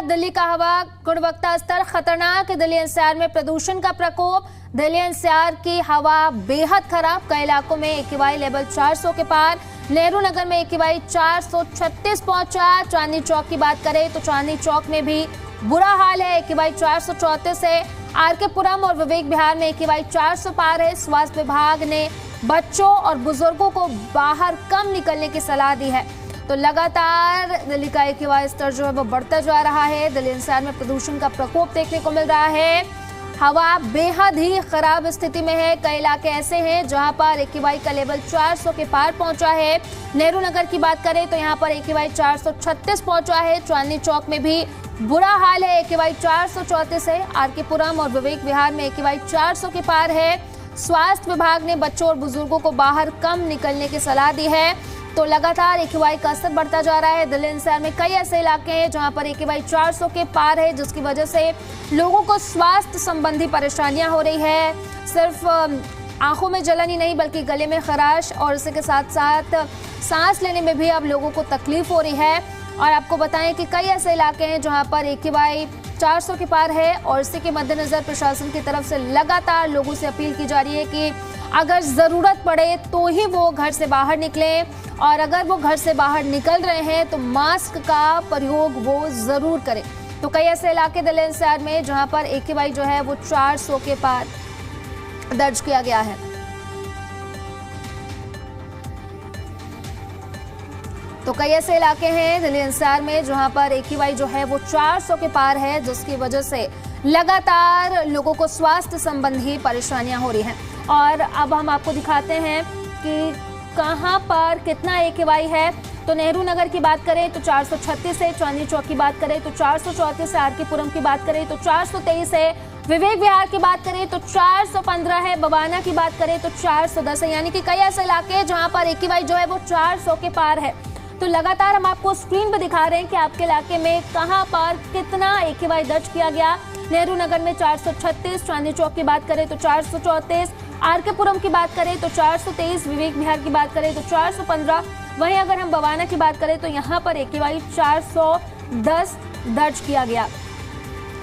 दिल्ली का हवा गुणवत्ता स्तर खतरनाक। दिल्ली एनसीआर में प्रदूषण का प्रकोप। दिल्ली एनसीआर की हवा बेहद खराब। कई इलाकों में AQI लेवल 400 के पार। नेहरू नगर में AQI 436 पहुंचा। चांदनी चौक की बात करें तो चांदनी चौक में भी बुरा हाल है। AQI 434 है। RK पुरम और विवेक विहार में AQI 400 पार है। स्वास्थ्य विभाग ने बच्चों और बुजुर्गों को बाहर कम निकलने की सलाह दी है। तो लगातार दिल्ली का AQI स्तर जो है वो बढ़ता जा रहा है। दिल्ली एनसीआर में प्रदूषण का प्रकोप देखने को मिल रहा है। हवा बेहद ही खराब स्थिति में है। कई इलाके ऐसे हैं जहां पर AQI का लेवल 400 के पार पहुंचा है। नेहरू नगर की बात करें तो यहां पर AQI 436 पहुंचा है। चांदनी चौक में भी बुरा हाल है। AQI 434 है। RK पुरम और विवेक विहार में AQI 400 के पार है। स्वास्थ्य विभाग ने बच्चों और बुजुर्गों को बाहर कम निकलने की सलाह दी है। तो लगातार AQI का स्तर बढ़ता जा रहा है। दिल्ली एनसीआर में कई ऐसे इलाके हैं जहां पर AQI 400 के पार है, जिसकी वजह से लोगों को स्वास्थ्य संबंधी परेशानियां हो रही है। सिर्फ आंखों में जलन ही नहीं बल्कि गले में खराश और इसके साथ साथ सांस लेने में भी अब लोगों को तकलीफ हो रही है। और आपको बताएं कि कई ऐसे इलाके हैं जहां पर AQI 400 के पार है और इसी के मद्देनजर प्रशासन की तरफ से लगातार लोगों से अपील की जा रही है कि अगर जरूरत पड़े तो ही वो घर से बाहर निकलें और अगर वो घर से बाहर निकल रहे हैं तो मास्क का प्रयोग वो जरूर करें। तो कई ऐसे इलाके दिल्ली एनसीआर में जहां पर AQI जो है वो 400 के पार दर्ज किया गया है। तो कई ऐसे इलाके हैं दिल्ली एनसीआर में जहां पर AQI जो है वो 400 के पार है, जिसकी वजह से लगातार लोगों को स्वास्थ्य संबंधी परेशानियां हो रही हैं। और अब हम आपको दिखाते हैं कि कहां पर कितना AQI है। तो नेहरू नगर की बात करें तो 436 है। चांदनी चौक की बात करें तो 434 है। RK पुरम की बात करें तो 423 है। विवेक विहार की बात करें तो 415 है। बवाना की बात करें तो 410 है। यानी कि कई ऐसे इलाके हैं जहां पर AQI जो है वो 400 के पार है। तो लगातार हम आपको स्क्रीन पर दिखा रहे हैं कि आपके इलाके में कहां पर कितना AQI दर्ज किया गया। नेहरू नगर में 436, चांदनी चौक की बात करें तो 434, RK पुरम की बात करें तो 423, विवेक विहार की बात करें तो 415। वहीं अगर हम बवाना की बात करें तो यहाँ पर AQI 410 दर्ज किया गया।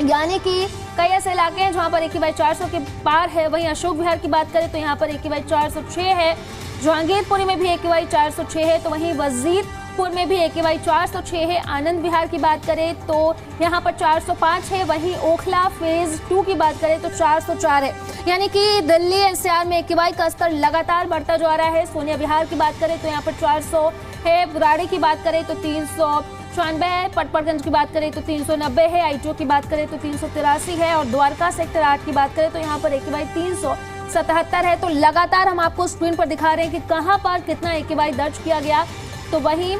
यानी कि कई ऐसे इलाके हैं जहां पर AQI 400 के पार है। वहीं अशोक विहार की बात करें तो यहाँ पर AQI 406 है। जहांगीरपुरी में भी AQI 406 है। तो वहीं वजीरपुर में भी AQI 406 है। आनंद विहार की बात करें तो यहाँ पर 405 है। वहीं ओखला फेज 2 की बात करें तो 404 है। यानी कि दिल्ली एनसीआर में AQI का स्तर लगातार बढ़ता जा रहा है। सोनिया विहार की बात करें तो यहाँ पर 400 है। बुराड़ी की बात करें तो 396 है। पटपड़गंज की बात करें तो 390 है। आईटीओ की बात करें तो 383 है। और द्वारका सेक्टर 8 की बात करें तो यहाँ पर AQI 377 है। तो लगातार हम आपको स्क्रीन पर दिखा रहे हैं कि कहां पर कितना AQI दर्ज किया गया। तो वहीं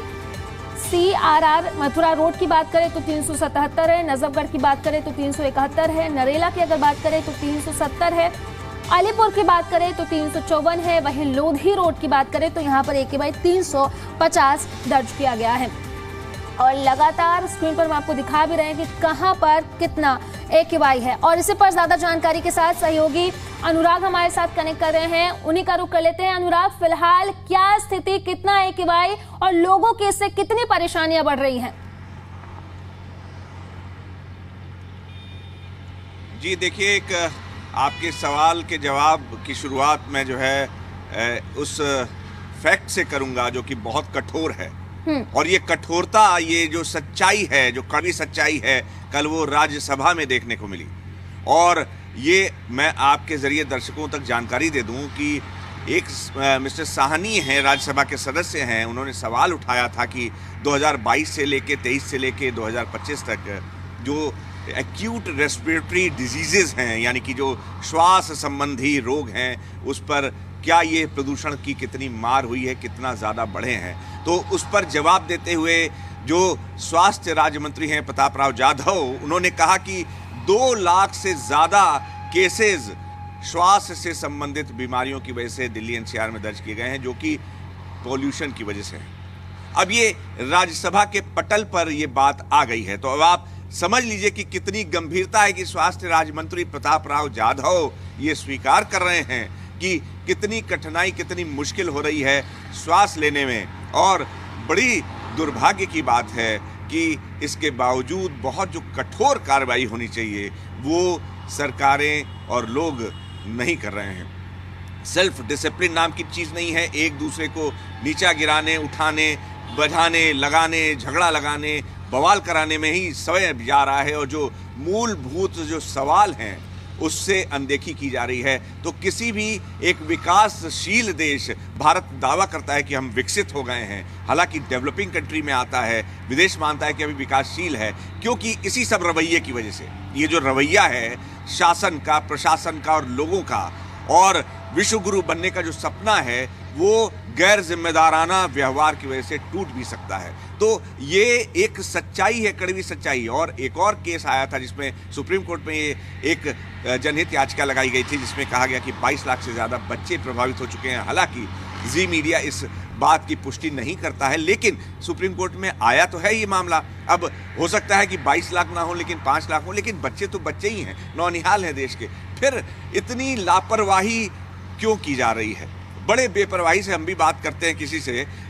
CRR मथुरा रोड की बात करें तो 377 है। नजफगढ़ की बात करें तो 371 है। नरेला की अगर बात करें तो 370 है। अलीपुर की बात करें तो 354 है। वहीं लोधी रोड की बात करें तो यहाँ पर AQI 350 दर्ज किया गया है। और लगातार स्क्रीन पर हम आपको दिखा भी रहे हैं कि कहां पर कितना AQI है। और इसी पर ज्यादा जानकारी के साथ सहयोगी अनुराग हमारे साथ कनेक्ट कर रहे हैं, उन्हीं का रुख कर लेते हैं। अनुराग, फिलहाल क्या स्थिति, कितना AQI और लोगों की इससे कितनी परेशानियां बढ़ रही हैं? जी देखिए, एक आपके सवाल के जवाब की शुरुआत में जो है उस फैक्ट से करूंगा जो कि बहुत कठोर है। और ये कठोरता, ये जो सच्चाई है, जो कड़वी सच्चाई है, कल वो राज्यसभा में देखने को मिली। और ये मैं आपके जरिए दर्शकों तक जानकारी दे दूं कि एक मिस्टर साहनी हैं, राज्यसभा के सदस्य हैं, उन्होंने सवाल उठाया था कि 2022 से लेके 23 से लेके 2025 तक जो एक्यूट रेस्पिरेटरी डिजीजेस हैं, यानी कि जो श्वास संबंधी रोग हैं, उस पर क्या ये प्रदूषण की कितनी मार हुई है, कितना ज़्यादा बढ़े हैं। तो उस पर जवाब देते हुए जो स्वास्थ्य राज्य मंत्री हैं प्रताप राव जाधव, उन्होंने कहा कि 2 लाख से ज़्यादा केसेस श्वास से संबंधित बीमारियों की वजह से दिल्ली एनसीआर में दर्ज किए गए हैं, जो कि पॉल्यूशन की वजह से है। अब ये राज्यसभा के पटल पर ये बात आ गई है, तो अब आप समझ लीजिए कि कितनी गंभीरता है कि स्वास्थ्य राज्य मंत्री प्रताप राव जाधव ये स्वीकार कर रहे हैं कि कितनी कठिनाई, कितनी मुश्किल हो रही है श्वास लेने में। और बड़ी दुर्भाग्य की बात है कि इसके बावजूद बहुत जो कठोर कार्रवाई होनी चाहिए वो सरकारें और लोग नहीं कर रहे हैं। सेल्फ डिसिप्लिन नाम की चीज़ नहीं है। एक दूसरे को नीचा गिराने, उठाने, बजाने, लगाने, झगड़ा लगाने, बवाल कराने में ही समय जा रहा है और जो मूलभूत जो सवाल हैं उससे अनदेखी की जा रही है। तो किसी भी एक विकासशील देश, भारत दावा करता है कि हम विकसित हो गए हैं, हालांकि डेवलपिंग कंट्री में आता है, विदेश मानता है कि अभी विकासशील है, क्योंकि इसी सब रवैये की वजह से। ये जो रवैया है शासन का, प्रशासन का और लोगों का, और विश्व गुरु बनने का जो सपना है वो गैर जिम्मेदाराना व्यवहार की वजह से टूट भी सकता है। तो ये एक सच्चाई है, कड़वी सच्चाई। और एक और केस आया था जिसमें सुप्रीम कोर्ट में ये एक जनहित याचिका लगाई गई थी जिसमें कहा गया कि 22 लाख से ज़्यादा बच्चे प्रभावित हो चुके हैं। हालांकि जी मीडिया इस बात की पुष्टि नहीं करता है, लेकिन सुप्रीम कोर्ट में आया तो है ये मामला। अब हो सकता है कि 22 लाख ना हो लेकिन 5 लाख हो, लेकिन बच्चे तो बच्चे ही हैं, नौनिहाल हैं देश के। फिर इतनी लापरवाही क्यों की जा रही है? बड़े बेपरवाही से हम भी बात करते हैं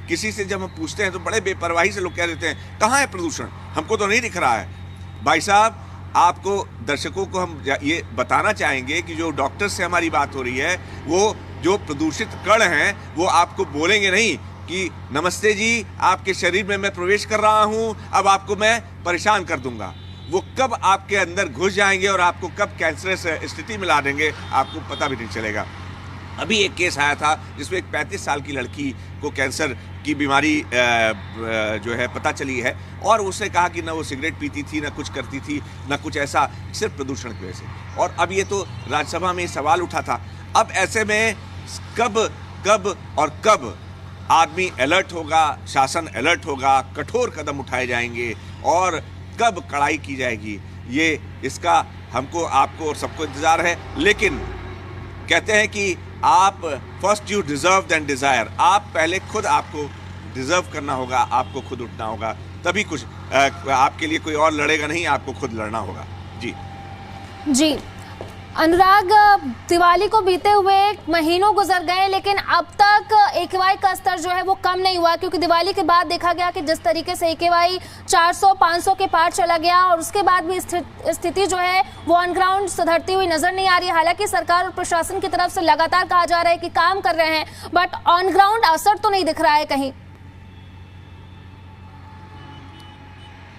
किसी से जब हम पूछते हैं तो बड़े बेपरवाही से लोग कह देते हैं कहाँ है प्रदूषण, हमको तो नहीं दिख रहा है। भाई साहब, आपको, दर्शकों को हम ये बताना चाहेंगे कि जो डॉक्टर से हमारी बात हो रही है वो जो प्रदूषित कण हैं वो आपको बोलेंगे नहीं कि नमस्ते जी, आपके शरीर में मैं प्रवेश कर रहा हूँ, अब आपको मैं परेशान कर दूंगा। वो कब आपके अंदर घुस जाएंगे और आपको कब कैंसरस स्थिति में ला देंगे आपको पता भी नहीं चलेगा। अभी एक केस आया था जिसमें एक 35 साल की लड़की को कैंसर की बीमारी जो है पता चली है, और उसने कहा कि ना वो सिगरेट पीती थी, ना कुछ करती थी, ना कुछ ऐसा, सिर्फ प्रदूषण की वजह से। और अब ये तो राज्यसभा में सवाल उठा था। अब ऐसे में कब आदमी अलर्ट होगा, शासन अलर्ट होगा, कठोर कदम उठाए जाएंगे और कब कड़ाई की जाएगी, ये इसका हमको, आपको और सबको इंतजार है। लेकिन कहते हैं कि आप first you deserve then desire, आप पहले खुद आपको डिजर्व करना होगा, आपको खुद उठना होगा, तभी कुछ आपके लिए कोई और लड़ेगा नहीं, आपको खुद लड़ना होगा। जी अनुराग, दिवाली को बीते हुए महीनों गुजर गए लेकिन अब तक AQI का स्तर जो है वो कम नहीं हुआ, क्योंकि दिवाली के बाद देखा गया कि जिस तरीके से AQI 400-500 के पार चला गया और उसके बाद भी स्थिति जो है वो ऑन ग्राउंड सुधरती हुई नजर नहीं आ रही है। हालांकि सरकार और प्रशासन की तरफ से लगातार कहा जा रहा है कि काम कर रहे हैं, बट ऑन ग्राउंड असर तो नहीं दिख रहा है कहीं।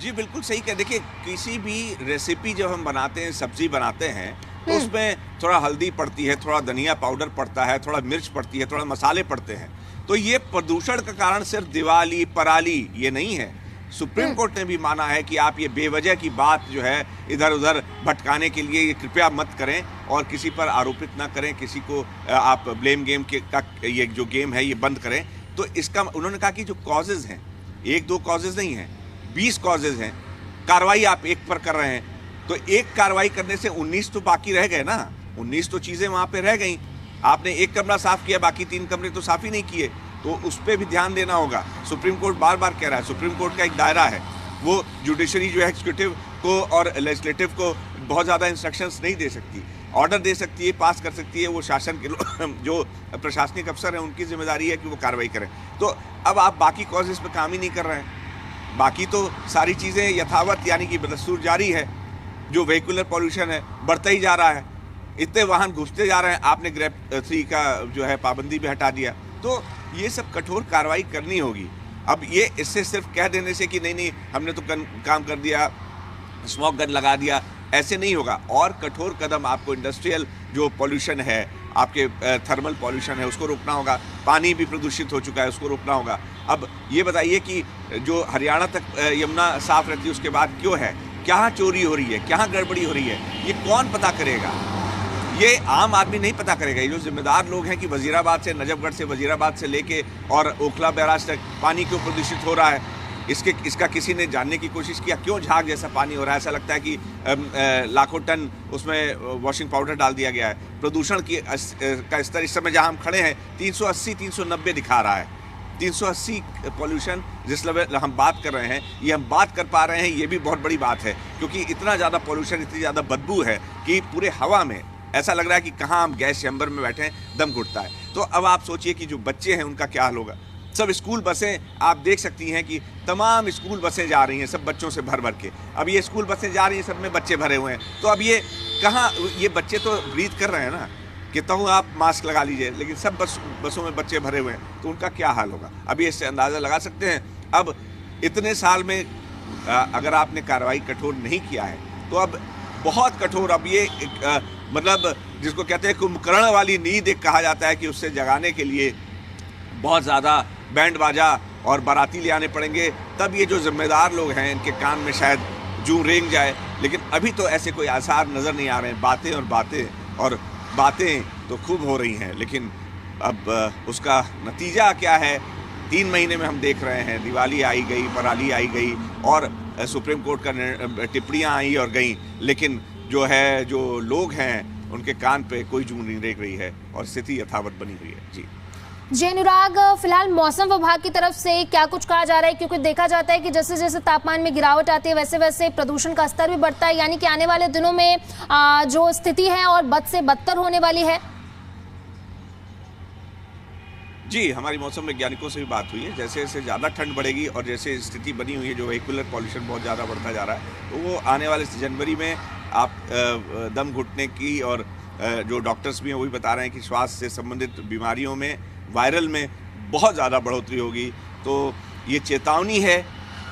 जी बिल्कुल सही कह। देखिए, किसी भी रेसिपी जब हम बनाते हैं, सब्जी बनाते हैं, तो उसमें थोड़ा हल्दी पड़ती है, थोड़ा धनिया पाउडर पड़ता है, थोड़ा मिर्च पड़ती है, थोड़ा मसाले पड़ते हैं। तो ये प्रदूषण का कारण सिर्फ दिवाली, पराली ये नहीं है। सुप्रीम कोर्ट ने भी माना है कि आप ये बेवजह की बात जो है इधर उधर भटकाने के लिए ये कृपया मत करें और किसी पर आरोपित ना करें, किसी को आप ब्लेम गेम का ये जो गेम है ये बंद करें। तो इसका उन्होंने कहा कि जो कॉजेज हैं, 1-2 कॉजेज नहीं हैं, 20 कॉजेज हैं। कार्रवाई आप एक पर कर रहे हैं तो एक कार्रवाई करने से 19 तो बाकी रह गए ना, 19 तो चीज़ें वहाँ पे रह गई। आपने एक कमरा साफ किया, बाकी 3 कमरे तो साफ ही नहीं किए, तो उस पर भी ध्यान देना होगा। सुप्रीम कोर्ट बार बार कह रहा है, सुप्रीम कोर्ट का एक दायरा है, वो जुडिशरी जो है एग्जीक्यूटिव को और लेजिस्लेटिव को बहुत ज़्यादा इंस्ट्रक्शंस नहीं दे सकती, ऑर्डर दे सकती है, पास कर सकती है। वो शासन के जो प्रशासनिक अफसर हैं उनकी जिम्मेदारी है कि वो कार्रवाई करें। तो अब आप बाकी कॉजेज पर काम ही नहीं कर रहे हैं, बाकी तो सारी चीज़ें यथावत यानी कि बदस्तूर जारी है। जो वेहिकुलर पॉल्यूशन है बढ़ता ही जा रहा है, इतने वाहन घुसते जा रहे हैं, आपने ग्रेप 3 का जो है पाबंदी भी हटा दिया। तो ये सब कठोर कार्रवाई करनी होगी। अब ये इससे सिर्फ कह देने से कि नहीं हमने तो काम कर दिया, स्मोक गन लगा दिया, ऐसे नहीं होगा। और कठोर कदम आपको इंडस्ट्रियल जो पॉल्यूशन है, आपके थर्मल पॉल्यूशन है, उसको रोकना होगा। पानी भी प्रदूषित हो चुका है, उसको रोकना होगा। अब ये बताइए कि जो हरियाणा तक यमुना साफ रहती है उसके बाद क्यों है, क्या चोरी हो रही है, क्या गड़बड़ी हो रही है, ये कौन पता करेगा? ये आम आदमी नहीं पता करेगा। ये जो जिम्मेदार लोग हैं कि वजीराबाद से, नजफगढ़ से, वजीराबाद से लेके और ओखला बैराज तक पानी क्यों प्रदूषित हो रहा है, इसका किसी ने जानने की कोशिश किया? क्यों झाग जैसा पानी हो रहा है? ऐसा लगता है कि लाखों टन उसमें वॉशिंग पाउडर डाल दिया गया है। प्रदूषण का स्तर इस समय जहाँ हम खड़े हैं 380-390 दिखा रहा है। 380 पॉल्यूशन जिस लेवल हम बात कर रहे हैं, ये हम बात कर पा रहे हैं, ये भी बहुत बड़ी बात है, क्योंकि इतना ज़्यादा पॉल्यूशन, इतनी ज़्यादा बदबू है कि पूरे हवा में ऐसा लग रहा है कि कहाँ हम गैस चैम्बर में बैठे हैं, दम घुटता है। तो अब आप सोचिए कि जो बच्चे हैं उनका क्या हाल होगा। सब स्कूल बसें आप देख सकती हैं कि तमाम स्कूल बसें जा रही हैं सब बच्चों से भर भर के। अब ये स्कूल बसें जा रही हैं, सब में बच्चे भरे हुए हैं, तो अब ये कहाँ, ये बच्चे तो ब्रीथ कर रहे हैं ना, कहता हूँ आप मास्क लगा लीजिए, लेकिन सब बसों में बच्चे भरे हुए हैं, तो उनका क्या हाल होगा। अब ये इससे अंदाज़ा लगा सकते हैं। अब इतने साल में अगर आपने कार्रवाई कठोर नहीं किया है तो अब बहुत कठोर, अब ये मतलब जिसको कहते हैं कुंभकर्ण वाली नींद एक कहा जाता है कि उससे जगाने के लिए बहुत ज़्यादा बैंड बाजा और बाराती ले आने पड़ेंगे, तब ये जो जिम्मेदार लोग हैं इनके कान में शायद जूं रेंग जाए। लेकिन अभी तो ऐसे कोई आसार नज़र नहीं आ रहे हैं। बातें तो खूब हो रही हैं, लेकिन अब उसका नतीजा क्या है 3 महीने में हम देख रहे हैं। दिवाली आई गई, पराली आई गई और सुप्रीम कोर्ट का टिप्पणियाँ आई और गई, लेकिन जो लोग हैं उनके कान पे कोई जूं नहीं रेंग रही है और स्थिति यथावत बनी हुई है। जी अनुराग, फिलहाल मौसम विभाग की तरफ से क्या कुछ कहा जा रहा है, क्योंकि देखा जाता है कि जैसे जैसे तापमान में गिरावट आती है वैसे वैसे प्रदूषण का स्तर भी बढ़ता है, यानी कि आने वाले दिनों में जो स्थिति है और बद से बदतर होने वाली है। जी, हमारी मौसम वैज्ञानिकों से भी बात हुई है। जैसे जैसे ज़्यादा ठंड बढ़ेगी और जैसे स्थिति बनी हुई है, जो व्हीकुलर पॉल्यूशन बहुत ज़्यादा बढ़ता जा रहा है, तो वो आने वाले जनवरी में आप दम घुटने की और जो डॉक्टर्स भी हैं वो भी बता रहे हैं कि श्वास से संबंधित बीमारियों में, वायरल में बहुत ज़्यादा बढ़ोतरी होगी। तो ये चेतावनी है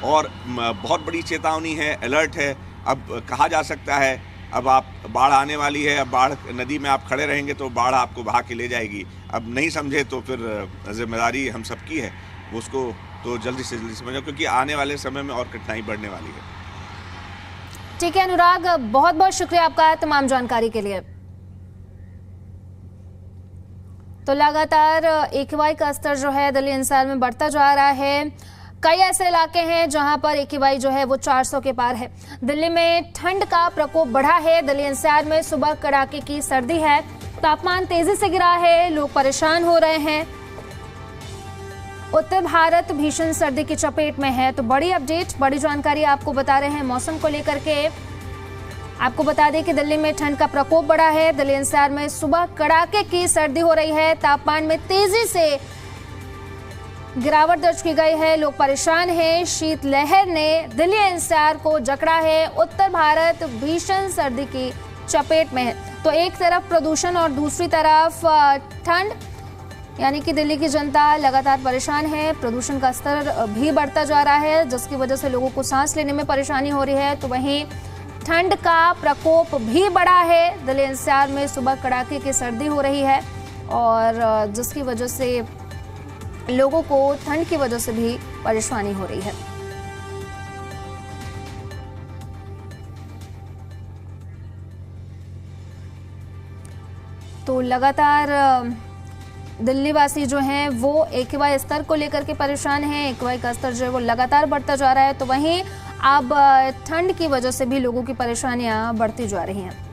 और बहुत बड़ी चेतावनी है, अलर्ट है। अब कहा जा सकता है अब आप बाढ़ आने वाली है, अब बाढ़ नदी में आप खड़े रहेंगे तो बाढ़ आपको बहा के ले जाएगी। अब नहीं समझे तो फिर जिम्मेदारी हम सबकी है, उसको तो जल्दी से जल्दी समझो, क्योंकि आने वाले समय में और कठिनाई बढ़ने वाली है। ठीक है अनुराग, बहुत बहुत शुक्रिया आपका तमाम जानकारी के लिए। तो लगातार AQI का स्तर जो है दिल्ली एनसीआर में बढ़ता जा रहा है। कई ऐसे इलाके हैं जहां पर AQI जो है वो 400 के पार है। दिल्ली में ठंड का प्रकोप बढ़ा है। दिल्ली एनसीआर में सुबह कड़ाके की सर्दी है, तापमान तेजी से गिरा है, लोग परेशान हो रहे हैं। उत्तर भारत भीषण सर्दी की चपेट में है। तो बड़ी अपडेट, बड़ी जानकारी आपको बता रहे हैं मौसम को लेकर के। आपको बता दें कि दिल्ली में ठंड का प्रकोप बढ़ा है। दिल्ली एनसीआर में सुबह कड़ाके की सर्दी हो रही है, तापमान में तेजी से गिरावट दर्ज की गई है, लोग परेशान हैं। शीतलहर ने दिल्ली एनसीआर को जकड़ा है। उत्तर भारत भीषण सर्दी की चपेट में है। तो एक तरफ प्रदूषण और दूसरी तरफ ठंड, यानी कि दिल्ली की जनता लगातार परेशान है। प्रदूषण का स्तर भी बढ़ता जा रहा है, जिसकी वजह से लोगों को सांस लेने में परेशानी हो रही है। तो वहीं ठंड का प्रकोप भी बढ़ा है। दिल्ली एनसीआर में सुबह कड़ाके की सर्दी हो रही है और जिसकी वजह से लोगों को ठंड की वजह से भी परेशानी हो रही है। तो लगातार दिल्ली वासी जो हैं वो AQI स्तर को लेकर के परेशान हैं। AQI का स्तर जो है वो लगातार बढ़ता जा रहा है। तो वहीं अब ठंड की वजह से भी लोगों की परेशानियां बढ़ती जा रही हैं।